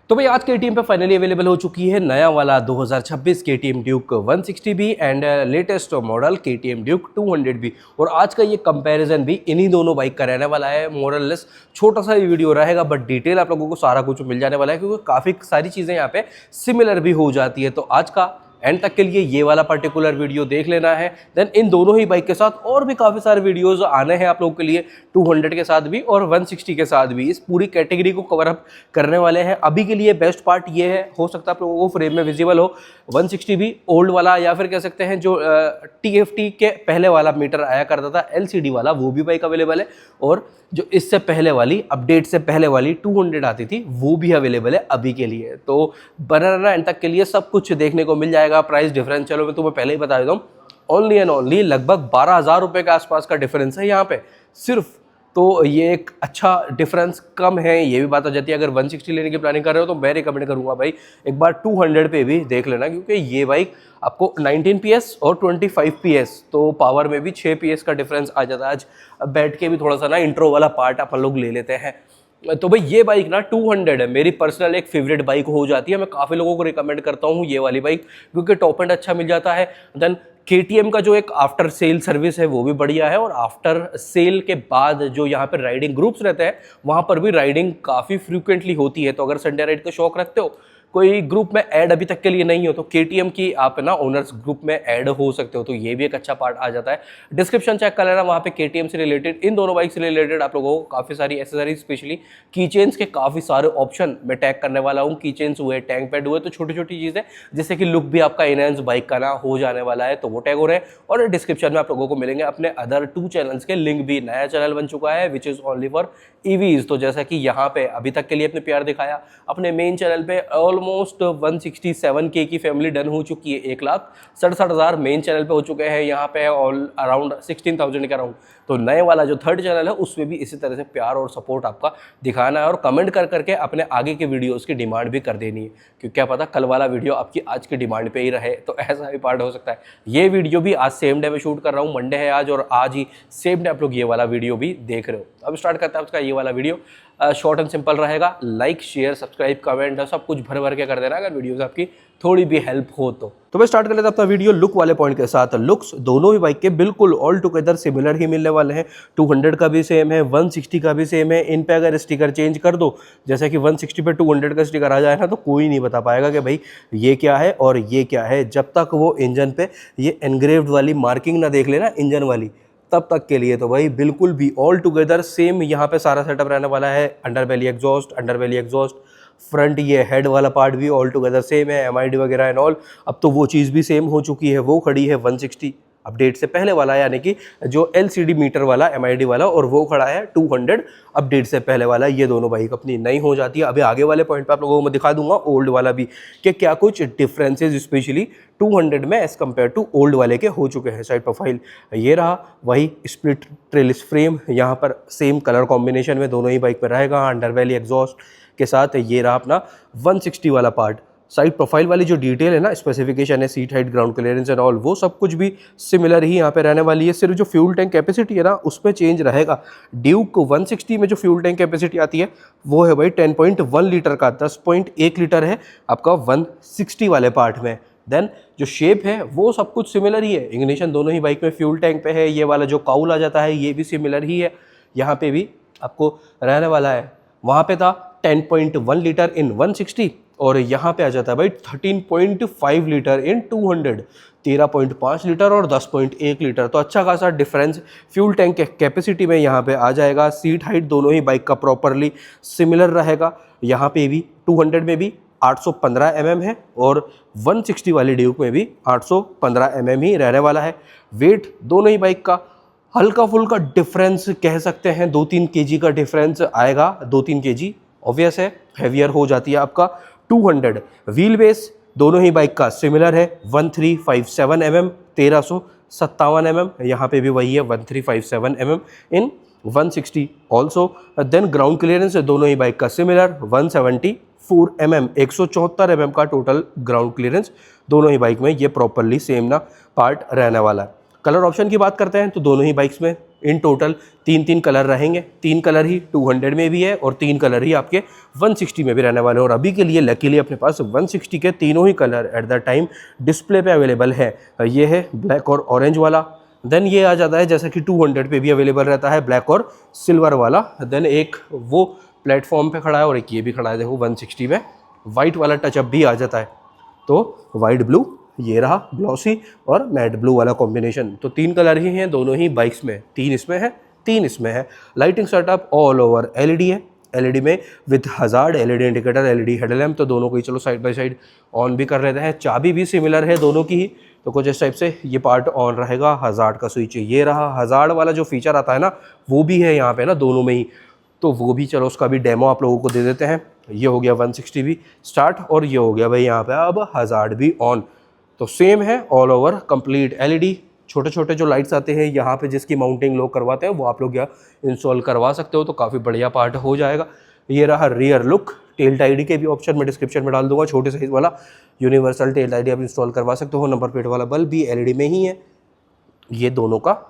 तो भाई आज KTM पे फाइनली अवेलेबल हो चुकी है नया वाला 2026 KTM Duke 160B and latest model KTM Duke 200B। और आज का ये कंपैरिजन भी इन्हीं दोनों बाइक का रहने वाला है। मोरलेस छोटा सा ये वीडियो रहेगा बट डिटेल आप लोगों को सारा कुछ मिल जाने वाला है, क्योंकि काफ़ी सारी चीज़ें यहाँ पे सिमिलर भी हो जाती है। तो आज का एंड तक के लिए ये वाला पर्टिकुलर वीडियो देख लेना है। देन इन दोनों ही बाइक के साथ और भी काफ़ी सारे वीडियोस आने हैं आप लोगों के लिए, 200 के साथ भी और 160 के साथ भी। इस पूरी कैटेगरी को कवर अप करने वाले हैं। अभी के लिए बेस्ट पार्ट ये है, हो सकता है आप लोगों को फ्रेम में विजिबल हो 160 भी ओल्ड वाला, या फिर कह सकते हैं जो TFT के पहले वाला मीटर आया करता था LCD वाला, वो भी बाइक अवेलेबल है। और जो इससे पहले वाली अपडेट से पहले वाली 200 आती थी वो भी अवेलेबल है अभी के लिए। तो बना रहना एंड तक के लिए, सब कुछ देखने को मिल जाएगा। प्राइस डिफरेंस चलो मैं तुम्हें पहले ही बता देता हूँ, ओनली एंड ओनली लगभग 12,000 रुपये के आसपास का डिफरेंस है यहाँ पे सिर्फ। तो ये एक अच्छा डिफरेंस कम है, ये भी बात आ जाती है। अगर 160 लेने की प्लानिंग कर रहे हो तो मैं रिकमेंड करूंगा भाई एक बार 200 पे भी देख लेना, क्योंकि ये बाइक आपको 19 PS और 25 PS, तो पावर में भी 6 PS का डिफरेंस आ जाता है। आज बैठ के भी थोड़ा सा ना इंट्रो वाला पार्ट अपन लोग ले लेते हैं। तो भाई ये बाइक ना 200 है, मेरी पर्सनल एक फेवरेट बाइक हो जाती है। मैं काफ़ी लोगों को रिकमेंड करता हूँ ये वाली बाइक, क्योंकि टॉप एंड अच्छा मिल जाता है। देन KTM का जो एक आफ्टर सेल सर्विस है वो भी बढ़िया है, और आफ्टर सेल के बाद जो यहाँ पर राइडिंग ग्रुप्स रहते हैं वहाँ पर भी राइडिंग काफ़ी फ्रिक्वेंटली होती है। तो अगर संडे राइड का शौक रखते हो, कोई ग्रुप में ऐड अभी तक के लिए नहीं हो, तो KTM की आप ना ओनर्स ग्रुप में ऐड हो सकते हो। तो ये भी एक अच्छा पार्ट आ जाता है। डिस्क्रिप्शन चेक कर लेना, वहाँ पे KTM से रिलेटेड, इन दोनों बाइक से रिलेटेड आप लोगों को काफ़ी सारी एसेसरीज, स्पेशली की चेन्स के काफ़ी सारे ऑप्शन मैं टैग करने वाला हूँ। की चेन्स हुए, टैंक पैड हुए, तो छोटी छोटी चीज़ें जिससे कि लुक भी आपका इनहेंस बाइक का ना हो जाने वाला है, तो वो टैग हो रहे हैं। और डिस्क्रिप्शन में आप लोगों को मिलेंगे अपने अदर 2 चैनल्स के लिंक भी। नया चैनल बन चुका है which is only for EVs। तो जैसा कि यहाँ पे अभी तक के लिए अपने प्यार दिखाया, अपने मेन चैनल पे ऑलमोस्ट 167K की फैमिली डन हो चुकी है। 1,67,000 मेन चैनल पे हो चुके हैं। यहाँ पे ऑल अराउंड 16,000 के अराउंड। तो नए वाला जो 3rd चैनल है उसमें भी इसी तरह से प्यार और सपोर्ट आपका दिखाना है, और कमेंट कर करके अपने आगे के वीडियोस की डिमांड भी कर देनी है, क्योंकि क्या पता कल वाला वीडियो आपकी आज की डिमांड पे ही रहे। तो ऐसा भी पार्ट हो सकता है। ये वीडियो भी आज सेम डे में शूट कर रहा हूँ, मंडे है आज, और आज ही सेम डे आप लोग ये वाला वीडियो भी देख रहे हो। अब स्टार्ट करते हैं उसका ये वाला वीडियो। शॉर्ट एंड सिंपल रहेगा। लाइक, शेयर, सब्सक्राइब, कमेंट सब कुछ भर भर के कर देना अगर वीडियोस आपकी थोड़ी भी हेल्प हो तो। मैं स्टार्ट कर लेता अपना वीडियो लुक वाले पॉइंट के साथ। लुक्स दोनों ही बाइक के बिल्कुल ऑल टुगेदर सिमिलर ही मिलने वाले हैं। 200 का भी सेम है, 160 का भी सेम है। इन पे अगर स्टिकर चेंज कर दो, जैसे कि 160 पे 200 का स्टिकर आ जाए ना, तो कोई नहीं बता पाएगा कि भाई ये क्या है और ये क्या है, जब तक वो इंजन पे ये एनग्रेव्ड वाली मार्किंग ना देख लेना इंजन वाली, तब तक के लिए तो भाई बिल्कुल भी ऑल टुगेदर सेम यहाँ पे सारा सेटअप रहने वाला है। अंडरबेली एग्जॉस्ट, फ्रंट ये हेड वाला पार्ट भी ऑल टुगेदर सेम है। MID वगैरह एंड ऑल, अब तो वो चीज़ भी सेम हो चुकी है। वो खड़ी है 160 अपडेट से पहले वाला, यानी कि जो LCD मीटर वाला MID वाला, और वो खड़ा है 200 अपडेट से पहले वाला। ये दोनों बाइक अपनी नई हो जाती है। अभी आगे वाले पॉइंट पे आप लोगों को मैं दिखा दूंगा ओल्ड वाला भी कि क्या कुछ डिफरेंसेस स्पेशली 200 में एज कम्पेयर टू ओल्ड वाले के हो चुके हैं। साइड प्रोफाइल ये रहा, वही स्प्लिट ट्रेलिस फ्रेम यहाँ पर सेम कलर कॉम्बिनेशन में दोनों ही बाइक में रहेगा, अंडरबेली एग्जॉस्ट के साथ। ये रहा अपना 160 वाला पार्ट। साइड प्रोफाइल वाली जो डिटेल है ना, स्पेसिफिकेशन है, seat height, ground clearance and all, वो सब कुछ भी सिमिलर ही यहाँ पे रहने वाली है। सिर्फ जो फ्यूल टैंक कैपेसिटी है ना, उसमें चेंज रहेगा। ड्यूक 160 में जो फ्यूल टैंक कैपेसिटी आती है वो है भाई 10.1 लीटर का, 10.1 लीटर है आपका 160 वाले पार्ट में। देन जो शेप है वो सब कुछ सिमिलर ही है। इग्निशन दोनों ही बाइक में फ्यूल टैंक पे है। ये वाला जो काउल आ जाता है ये भी सिमिलर ही है, यहाँ पे भी आपको रहने वाला है। वहाँ पे था 10.1 लीटर इन 160, और यहाँ पे आ जाता है भाई 13.5 लीटर इन 200, 13.5 लीटर और 10.1 लीटर। तो अच्छा खासा डिफरेंस फ्यूल टैंक कैपेसिटी में यहाँ पे आ जाएगा। सीट हाइट दोनों ही बाइक का प्रॉपरली सिमिलर रहेगा। यहाँ पे भी 200 में भी 815 mm है, और 160 वाली ड्यूक में भी 815 mm ही रहने वाला है। वेट दोनों ही बाइक का हल्का फुल्का डिफरेंस कह सकते हैं, 2-3 kg का डिफरेंस आएगा। 2-3 kg ऑब्वियस है, हैवियर हो जाती है आपका 200। व्हील बेस दोनों ही बाइक का सिमिलर है, 1357 mm, 1357 mm। यहाँ पे भी वही है 1357 mm इन 160 ऑल्सो। देन ग्राउंड क्लियरेंस दोनों ही बाइक का सिमिलर, 174 mm, 174 mm का टोटल ग्राउंड क्लियरेंस दोनों ही बाइक में। ये प्रॉपरली सेम ना पार्ट रहने वाला है। कलर ऑप्शन की बात करते हैं तो दोनों ही बाइक्स में इन टोटल 3 कलर रहेंगे, 3 कलर ही 200 में भी है और 3 कलर ही आपके 160 में भी रहने वाले हैं। और अभी के लिए लकीली अपने पास 160 के तीनों ही colour at the time display पे अवेलेबल है। ये है ब्लैक और ऑरेंज वाला, देन ये आ जाता है जैसा कि 200 पे भी अवेलेबल रहता है ब्लैक और सिल्वर वाला, देन एक वो प्लेटफॉर्म पे खड़ा है और एक ये भी खड़ा है देखो 160 में, वाइट वाला टचअप भी आ जाता है। तो वाइट ब्लू, ये रहा ग्लॉसी और मैट ब्लू वाला कॉम्बिनेशन। तो 3 कलर ही हैं दोनों ही बाइक्स में, 3 इसमें है 3 इसमें है। Lighting setup all over LED है, एलईडी में with hazard, LED indicator, LED headlamp, तो दोनों को ही चलो साइड बाय साइड ऑन भी कर लेते हैं। चाबी भी सिमिलर है दोनों की ही, तो कुछ इस टाइप से ये पार्ट ऑन रहेगा। हजार्ड का स्विच ये रहा, हजार्ड वाला जो फीचर आता है ना वो भी है यहाँ पे ना दोनों में ही, तो वो भी चलो उसका भी डेमो आप लोगों को दे देते हैं। ये हो गया 160 भी स्टार्ट और ये हो गया भाई यहाँ पे अब हजार्ड भी ऑन। तो सेम है ऑल ओवर कंप्लीट एलईडी। छोटे छोटे जो लाइट्स आते हैं यहाँ पे जिसकी माउंटिंग लोग करवाते हैं वो आप लोग यहाँ इंस्टॉल करवा सकते हो, तो काफ़ी बढ़िया पार्ट हो जाएगा। ये रहा रियर लुक, टेल टाइडी के भी ऑप्शन मैं डिस्क्रिप्शन में डाल दूंगा, छोटे साइज वाला यूनिवर्सल टेल टाइडी आप इंस्टॉल करवा सकते हो। नंबर प्लेट वाला बल्ब भी एलईडी में ही है। ये दोनों का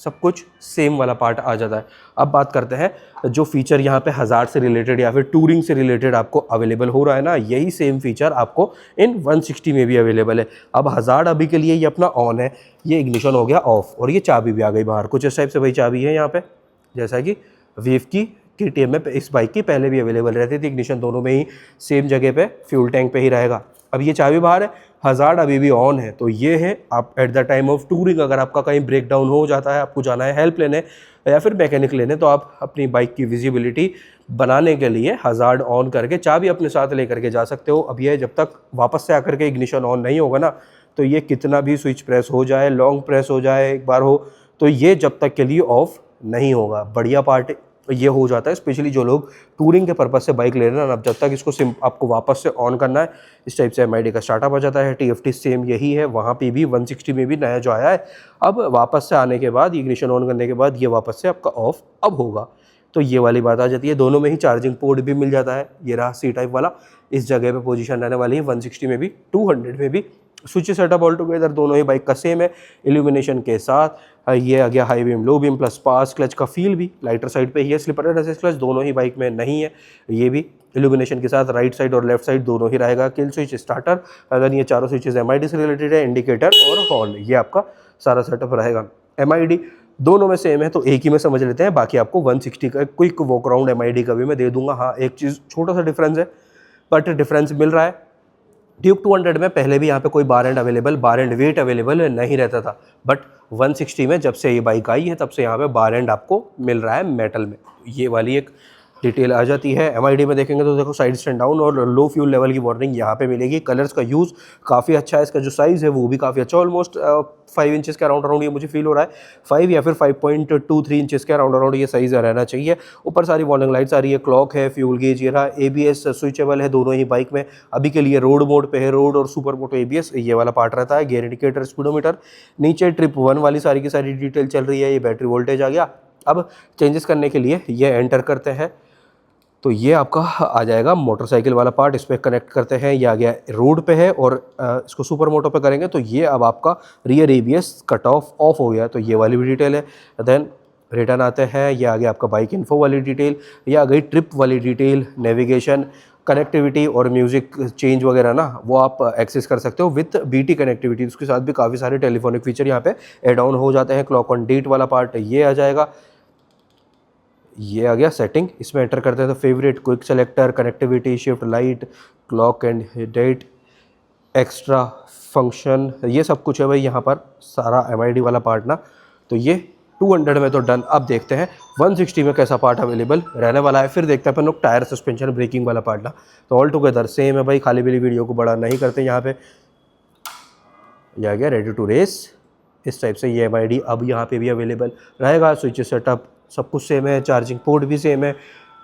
सब कुछ सेम वाला पार्ट आ जाता है। अब बात करते हैं जो फीचर यहाँ पे हजार्ड से रिलेटेड या फिर टूरिंग से रिलेटेड आपको अवेलेबल हो रहा है ना, यही सेम फीचर आपको इन 160 में भी अवेलेबल है। अब हजार्ड अभी के लिए ये अपना ऑन है, ये इग्निशन हो गया ऑफ और ये चाबी भी आ गई बाहर। कुछ इस टाइप से भाई चाबी है यहाँ पे, जैसा कि वेव की KTM में इस बाइक की पहले भी अवेलेबल रहती थी। इग्निशन दोनों में ही सेम जगह पे फ्यूल टैंक पे ही रहेगा। अब ये चाबी बाहर है, हजार्ड अभी भी ऑन है। तो ये है आप eight the time of touring अगर आपका कहीं ब्रेक डाउन हो जाता है, आपको जाना है हेल्प लेने या फिर मैकेनिक लेने, तो आप अपनी बाइक की विजिबिलिटी बनाने के लिए हजार्ड ऑन करके चाबी अपने साथ लेकर के जा सकते हो। अब ये जब तक वापस से आकर के इग्निशन ऑन नहीं होगा ना, तो ये कितना भी स्विच प्रेस हो जाए, लॉन्ग प्रेस हो जाए एक बार हो, तो ये जब तक के लिए ऑफ नहीं होगा। बढ़िया पार्ट ये हो जाता है, स्पेशली जो लोग टूरिंग के पर्पस से बाइक ले रहे हैं ना। अब जब तक इसको आपको वापस से ऑन करना है, इस टाइप से MID का स्टार्टअप आ जाता है। TFT सेम यही है, वहाँ पे भी 160 में भी नया जो आया है। अब वापस से आने के बाद इग्निशन ऑन करने के बाद ये वापस से आपका ऑफ अब होगा, तो ये वाली बात आ जाती है। दोनों में ही चार्जिंग पोर्ट भी मिल जाता है। ये रहा C टाइप वाला, इस जगह पे पोजीशन रहने वाली है 160 में भी 200 में भी। स्विच सेटअप ऑल टुगेदर दोनों ही बाइक का सेम है, इल्यूमिनेशन के साथ। ये आ गया high beam, low beam plus pass, clutch का फील भी लाइटर साइड पे ही है। स्लिपर एंड असिस्ट क्लच दोनों ही बाइक में नहीं है, ये भी इल्यूमिनेशन के साथ राइट साइड और लेफ्ट साइड दोनों ही रहेगा। किल स्विच, स्टार्टर, अगर ये चारों स्विचेस MID से रिलेटेड है, इंडिकेटर और हॉर्न, ये आपका सारा सेटअप रहेगा। MID दोनों में सेम है, तो एक ही में समझ लेते हैं। बाकी आपको 160 का क्विक वॉक अराउंड MID का भी मैं दे दूंगा। हाँ, एक चीज़ छोटा सा डिफरेंस है, बट डिफरेंस मिल रहा है। ड्यूक 200 में पहले भी यहाँ पे कोई बार एंड वेट अवेलेबल नहीं रहता था, बट 160 में जब से ये बाइक आई है तब से यहाँ पे बार एंड आपको मिल रहा है मेटल में। ये वाली एक डिटेल आ जाती है। MID में देखेंगे तो देखो साइड स्टैंड डाउन और लो फ्यूल लेवल की वार्निंग यहाँ पे मिलेगी। कलर्स का यूज़ काफ़ी अच्छा है, इसका जो साइज़ है वो भी काफ़ी अच्छा, ऑलमोस्ट 5 इंचेस के अराउंड ये मुझे फील हो रहा है। 5 या फिर 5.23 इंचेस के अराउंड ये साइज़ रहना चाहिए। ऊपर सारी वार्निंग लाइट्स आ रही है, क्लॉक है, फ्यूल गेज, ये रहा। ABS स्विचेबल है दोनों ही बाइक में। अभी के लिए रोड मोड पे है, रोड और सुपर मोटो ABS ये वाला पार्ट रहता है। गियर इंडिकेटर, स्पीडोमीटर, नीचे ट्रिप 1 वाली सारी की सारी डिटेल चल रही है। ये बैटरी वोल्टेज आ गया। अब चेंजेस करने के लिए ये एंटर करते हैं, तो ये आपका आ जाएगा मोटरसाइकिल वाला पार्ट। इस पर कनेक्ट करते हैं, ये आ गया रोड पे है। और इसको सुपर मोटो पे करेंगे तो ये अब आपका रियर ABS कट ऑफ हो गया, तो ये वाली भी डिटेल है। देन रिटर्न आते हैं, ये आ गया आपका बाइक इन्फो वाली डिटेल, ये आ गई ट्रिप वाली डिटेल, नेविगेशन, कनेक्टिविटी और म्यूज़िक चेंज वगैरह ना वो आप एक्सेस कर सकते हो विथ BT कनेक्टिविटी। उसके साथ भी काफ़ी सारे टेलीफोनिक फीचर यहाँ पे एड ऑन हो जाते हैं। क्लॉक ऑन डेट वाला पार्ट ये आ जाएगा। ये आ गया सेटिंग, इसमें एंटर करते हैं तो favourite, quick selector, connectivity, shift light, clock and date, extra function, ये सब कुछ है भाई यहाँ पर सारा MID वाला पार्ट ना। तो ये 200 में तो डन। अब देखते हैं 160 में कैसा पार्ट अवेलेबल रहने वाला है। फिर देखते हैं अपन लोग टायर, सस्पेंशन, ब्रेकिंग वाला पार्ट ना। तो ऑल टुगेदर सेम है भाई, खाली पीली वीडियो को बड़ा नहीं करते। यहाँ पे यह आ गया रेडी टू रेस, इस टाइप से ये MID अब यहाँ पे भी अवेलेबल रहेगा। स्विच सेटअप सब कुछ सेम है, चार्जिंग पोर्ट भी सेम है।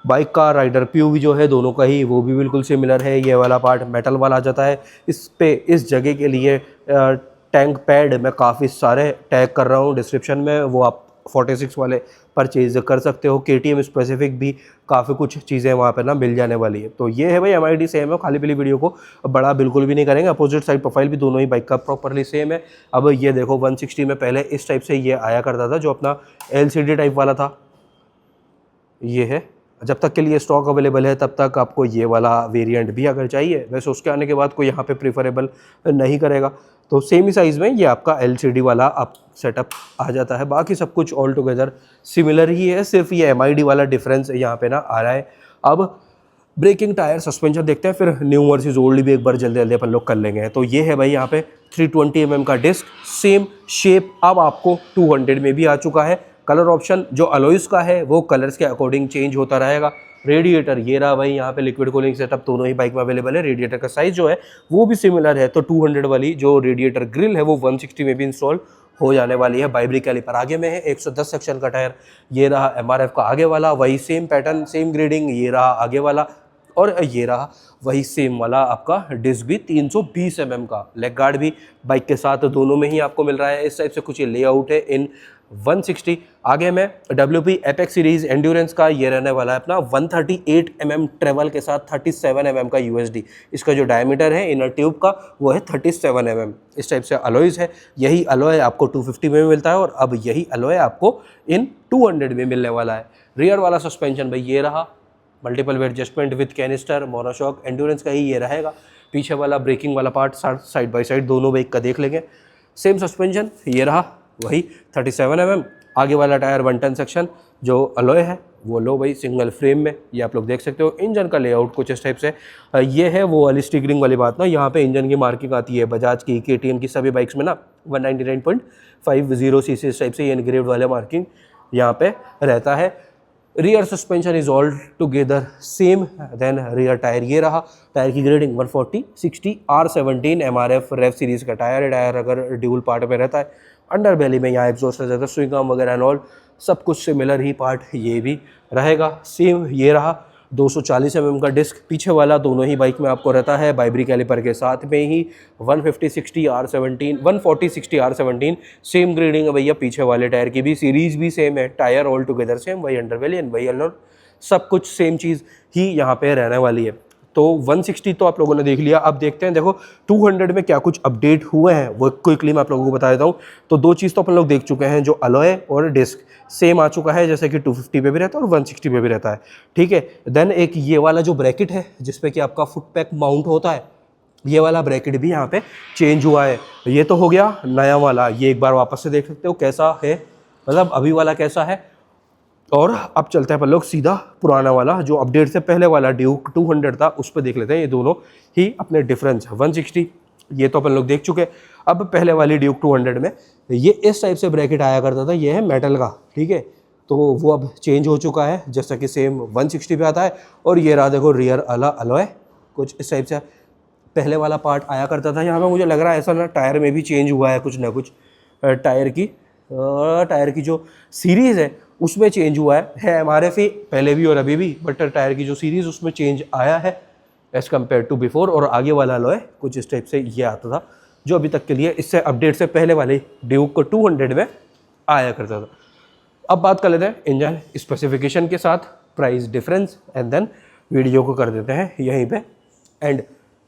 बाइक का राइडर POV जो है दोनों का ही वो भी बिल्कुल सिमिलर है। ये वाला पार्ट मेटल वाला आ जाता है। इस पे इस जगह के लिए टैंक पैड मैं काफ़ी सारे टैग कर रहा हूँ डिस्क्रिप्शन में, वो आप 46 वाले परचेज कर सकते हो। KTM स्पेसिफिक भी काफ़ी कुछ चीज़ें वहाँ पे ना मिल जाने वाली है। तो ये है भाई MID सेम है, खाली पीली वीडियो को बड़ा बिल्कुल भी नहीं करेंगे। अपोजिट साइड प्रोफाइल भी दोनों ही बाइक का प्रॉपरली सेम है। अब ये देखो 160 में पहले इस टाइप से ये आया करता था, जो अपना LCD टाइप वाला था, ये है। जब तक के लिए स्टॉक अवेलेबल है तब तक आपको ये वाला वेरिएंट भी अगर चाहिए, वैसे उसके आने के बाद कोई यहाँ पे प्रीफरेबल नहीं करेगा। तो सेम ही साइज़ में ये आपका LCD वाला आप सेटअप आ जाता है। बाकी सब कुछ ऑल टुगेदर सिमिलर ही है, सिर्फ ये MID वाला डिफरेंस यहाँ पे ना आ रहा है। अब ब्रेकिंग, टायर, सस्पेंशन देखते हैं, फिर न्यू वर्सेस ओल्ड भी एक बार जल्दी जल्दी अपन लोग कर लेंगे। तो ये है भाई यहाँ पे 320 mm का डिस्क, सेम शेप अब आपको 200 में भी आ चुका है। कलर ऑप्शन जो अलॉयस का है वो कलर्स के अकॉर्डिंग चेंज होता रहेगा। रेडिएटर ये रहा भाई, यहाँ पे लिक्विड कूलिंग सेटअप दोनों ही बाइक में अवेलेबल है। रेडिएटर का साइज जो है वो भी सिमिलर है, तो 200 वाली जो रेडिएटर ग्रिल है वो 160 में भी इंस्टॉल हो जाने वाली है। बाइब्री कैलिपर आगे में है, 110 सेक्शन का टायर ये रहा। MRF का आगे वाला वही सेम पैटर्न, सेम ग्रेडिंग, ये रहा आगे वाला, और ये रहा वही सेम वाला आपका डिस्क भी 320 mm का। लेग गार्ड भी बाइक के साथ दोनों में ही आपको मिल रहा है। इस टाइप से कुछ ये लेआउट है इन 160। आगे में WP एपेक्स सीरीज एंड्योरेंस का ये रहने वाला है अपना 138 mm ट्रेवल के साथ 37 mm का USD। इसका जो डायमीटर है इनर ट्यूब का वो है 37 mm। इस टाइप से अलॉयज है। यही अलॉय आपको 250 में मिलता है, और अब यही अलॉय आपको इन 200 में मिलने वाला है। रियर वाला सस्पेंशन भाई ये रहा, multiple weight adjustment with canister, monoshock, endurance का ही ये रहेगा। पीछे वाला ब्रेकिंग वाला पार्ट साइड बाय साइड दोनों बाइक का देख लेंगे। सेम सस्पेंशन ये रहा वही 37 mm। आगे वाला टायर 110 सेक्शन, जो अलॉय है वो लो भाई सिंगल फ्रेम में, ये आप लोग देख सकते हो। इंजन का लेआउट कुछ इस टाइप से ये है, वो वाली स्टिकरिंग वाली बात ना, यहाँ पे इंजन की मार्किंग आती है बजाज की, KTM की सभी बाइक्स में ना 199.50 cc इस टाइप से ये इनग्रेव्ड वाला मार्किंग यहाँ पे रहता है। Rear suspension is all together same. Then rear tyre ये रहा, टायर की grading 140/60 R17 MRF rev series का टायर है। टायर अगर ड्यूल पार्ट में रहता है, अंडर बेली में यहाँ एग्जॉस्ट रहता है, स्विंग आर्म वगैरह एंड ऑल सब कुछ सिमिलर ही पार्ट ये भी रहेगा। सेम ये रहा 240 mm का डिस्क पीछे वाला दोनों ही बाइक में आपको रहता है। बाइब्री कैलिपर के साथ में ही 150/60 R17 140/60 R17 सेम ग्रेडिंग है भैया। पीछे वाले टायर की भी सीरीज भी सेम है, टायर ऑल टुगेदर सेम, वही अंडरबेली एंड वही अनलोड, सब कुछ सेम चीज़ ही यहाँ पे रहने वाली है। तो 160 तो आप लोगों ने देख लिया। अब देखते हैं देखो 200 में क्या कुछ अपडेट हुए हैं वो क्विकली मैं आप लोगों को बता देता हूँ। तो दो चीज़ तो अपन लोग देख चुके हैं, जो अलॉय और डिस्क सेम आ चुका है, जैसे कि 250 पे भी रहता है और 160 पे भी रहता है, ठीक है। देन एक ये वाला जो ब्रैकेट है जिसपे कि आपका फुट पैक माउंट होता है, ये वाला ब्रैकेट भी यहाँ पे चेंज हुआ है। ये तो हो गया नया वाला, ये एक बार वापस से देख सकते हो कैसा है, मतलब अभी वाला कैसा है। और अब चलते हैं अपन लोग सीधा पुराना वाला, जो अपडेट से पहले वाला ड्यूक 200 था, उस पर देख लेते हैं। ये दोनों ही अपने डिफरेंस है। 160 ये तो अपन लोग देख चुके। अब पहले वाली ड्यूक 200 में ये इस टाइप से ब्रैकेट आया करता था, ये है मेटल का, ठीक है। तो वो अब चेंज हो चुका है, जैसा कि सेम 160 पे आता है। और ये रहा देखो रियर अलॉय कुछ इस टाइप से पहले वाला पार्ट आया करता था। यहाँ पे मुझे लग रहा है ऐसा ना टायर में भी चेंज हुआ है कुछ ना कुछ, टायर की जो सीरीज़ है उसमें चेंज हुआ है MRF पहले भी और अभी भी, बट टायर की जो सीरीज़ उसमें चेंज आया है एज़ कम्पेयर टू बिफोर। और आगे वाला अलॉय कुछ इस टाइप से ये आता था, जो अभी तक के लिए इससे अपडेट से पहले वाले ड्यूक को 200 में आया करता था। अब बात कर लेते हैं इंजन स्पेसिफिकेशन के साथ, price difference, and then video को कर देते हैं यहीं पे एंड।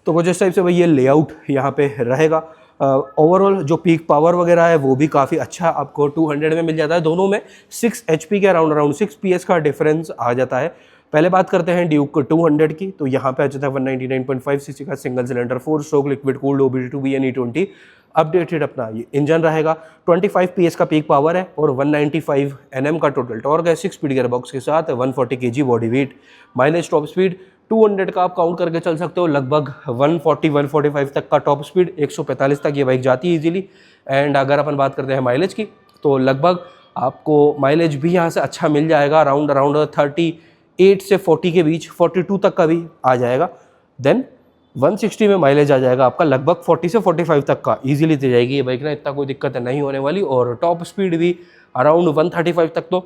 तो कुछ इस टाइप से भाई ये लेआउट यहाँ पे रहेगा। ओवरऑल जो पीक पावर वगैरह है वो भी काफ़ी अच्छा आपको 200 में मिल जाता है। दोनों में 6 HP के अराउंड 6 PS का डिफरेंस आ जाता है। पहले बात करते हैं ड्यूक 200 की, तो यहाँ पे आ जाता है 199.5 cc का single cylinder 4 stroke liquid cooled OBD2B E20 updated अपना ये इंजन रहेगा। 25 PS का पीक पावर है और 195 Nm का टोटल टॉर्क है। 6 स्पीड गियर बॉक्स के साथ 140 kg body weight. Mileage top speed 200 का आप काउंट करके चल सकते हो, लगभग 140-145 तक का टॉप स्पीड, 145 तक ये बाइक जाती है इजीली। एंड अगर अपन बात करते हैं माइलेज की, तो लगभग आपको माइलेज भी यहाँ से अच्छा मिल जाएगा, अराउंड 38 से 40 के बीच, 42 तक का भी आ जाएगा। देन 160 में माइलेज आ जाएगा आपका लगभग 40 से 45 तक का, ईजिली दे जाएगी ये बाइक ना, इतना कोई दिक्कत नहीं होने वाली। और टॉप स्पीड भी अराउंड 135 तक तो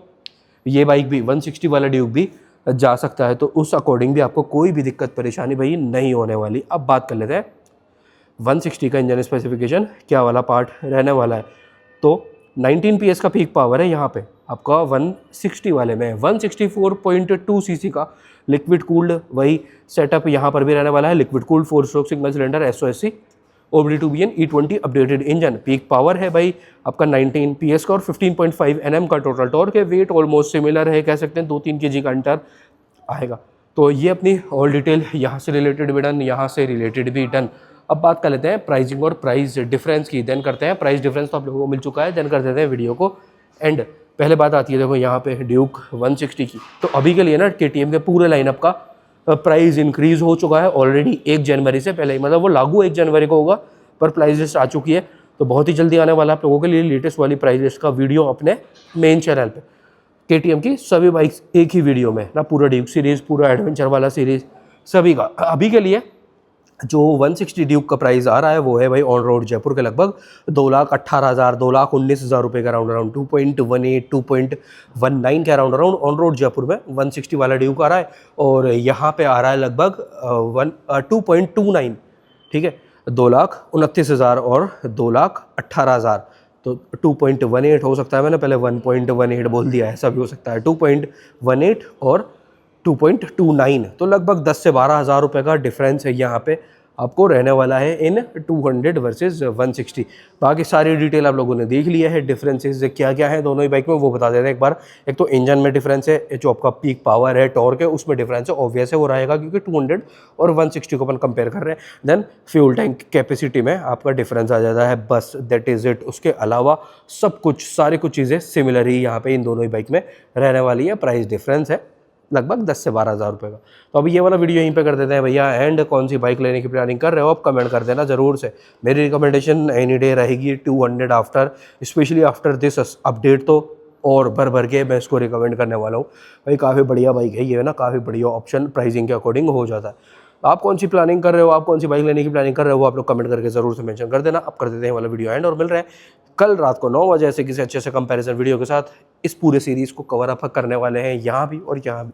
ये बाइक भी 160 वाला ड्यूक भी जा सकता है। तो उस अकॉर्डिंग भी आपको कोई भी दिक्कत परेशानी भाई नहीं होने वाली। अब बात कर लेते हैं 160 का इंजन स्पेसिफिकेशन क्या वाला पार्ट रहने वाला है। तो 19 PS का पीक पावर है यहाँ पे आपका 160 वाले में। 164.2 सीसी का लिक्विड कूल्ड वही सेटअप यहाँ पर भी रहने वाला है। Liquid cooled 4 stroke single cylinder SOSC OBD2BN E20 updated engine. Peak power है भाई आपका 19 PS का और 15.5 Nm का टोटल टॉर्क है। वेट ऑलमोस्ट सिमिलर है, कह सकते हैं 2-3 kg का अंतर आएगा। तो ये अपनी ऑल डिटेल यहाँ से रिलेटेड भी डन, यहाँ से रिलेटेड भी डन। अब बात कर लेते हैं प्राइसिंग और प्राइस डिफरेंस की। देन करते हैं प्राइस डिफरेंस तो आप लोगों को मिल चुका है, देन कर देते हैं वीडियो को एंड। पहले बात आती है देखो यहाँ पे ड्यूक 160 की। तो अभी के लिए ना KTM के पूरे लाइनअप का प्राइस इंक्रीज़ हो चुका है ऑलरेडी 1 जनवरी से पहले ही, मतलब वो लागू 1 जनवरी को होगा, पर प्राइस लिस्ट आ चुकी है। तो बहुत ही जल्दी आने वाला आप लोगों के लिए लेटेस्ट वाली प्राइस लिस्ट का वीडियो अपने मेन चैनल पे। KTM की सभी बाइक्स एक ही वीडियो में ना, पूरा ड्यूक सीरीज़, पूरा एडवेंचर वाला सीरीज़ सभी का। अभी के लिए जो 160 ड्यूक का प्राइस आ रहा है वो है भाई ऑन रोड जयपुर के लगभग 2,18,000 2,19,000 रुपये का राउंड अराउंड 2.18 2.19 का round around on road Jaipur में 160 वाला ड्यूक आ रहा है। और यहाँ पे आ रहा है लगभग 2.29, ठीक है, 2,29,000 और 2,18,000। तो 2.18 हो सकता है, मैंने पहले 1.18 बोल दिया है, ऐसा भी हो सकता है। 2.18 और 2.29, तो लगभग 10 से 12,000 रुपये का डिफरेंस है यहाँ पे आपको रहने वाला है इन 200 वर्सेस 160। बाकी सारी डिटेल आप लोगों ने देख लिया है, डिफरेंसेस क्या क्या है दोनों ही बाइक में वो बता देते हैं एक बार। एक तो इंजन में डिफरेंस है, जो आपका पीक पावर है, टॉर्क है, उसमें डिफरेंस है, ऑब्वियस है वो रहेगा क्योंकि 200 और 160 को अपन कंपेयर कर रहे हैं। देन फ्यूल टैंक कैपेसिटी में आपका डिफरेंस आ जाता है, बस दैट इज़ इट। उसके अलावा सब कुछ सारी कुछ चीज़ें सिमिलर ही यहाँ पे इन दोनों ही बाइक में रहने वाली है। प्राइस डिफरेंस है लगभग 10 से 12,000 रुपये का। तो अभी ये वाला वीडियो यहीं पे कर देते हैं भैया एंड। कौन सी बाइक लेने की प्लानिंग कर रहे हो आप कमेंट कर देना ज़रूर से। मेरी रिकमेंडेशन एनी डे रहेगी 200 after, specially after this update तो और भर के मैं इसको रिकमेंड करने वाला हूँ भाई। काफ़ी बढ़िया बाइक है ये ना, काफ़ी बढ़िया ऑप्शन प्राइसिंग के अकॉर्डिंग हो जाता है। आप कौन सी प्लानिंग कर रहे हो, आप कौन सी बाइक लेने की प्लानिंग कर रहे हो, आप लोग कमेंट करके ज़रूर से मेंशन कर देना। अब कर देते हैं वाला वीडियो एंड और मिल रहे हैं कल रात को 9 बजे ऐसे किसी अच्छे से कंपैरिजन वीडियो के साथ। इस पूरे सीरीज़ को कवर अप करने वाले हैं यहाँ भी और यहाँ भी।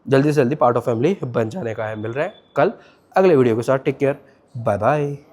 जल्दी से जल्दी पार्ट ऑफ फैमिली बन जाने का है। मिल रहे हैं कल अगले वीडियो के साथ। Take care, bye bye.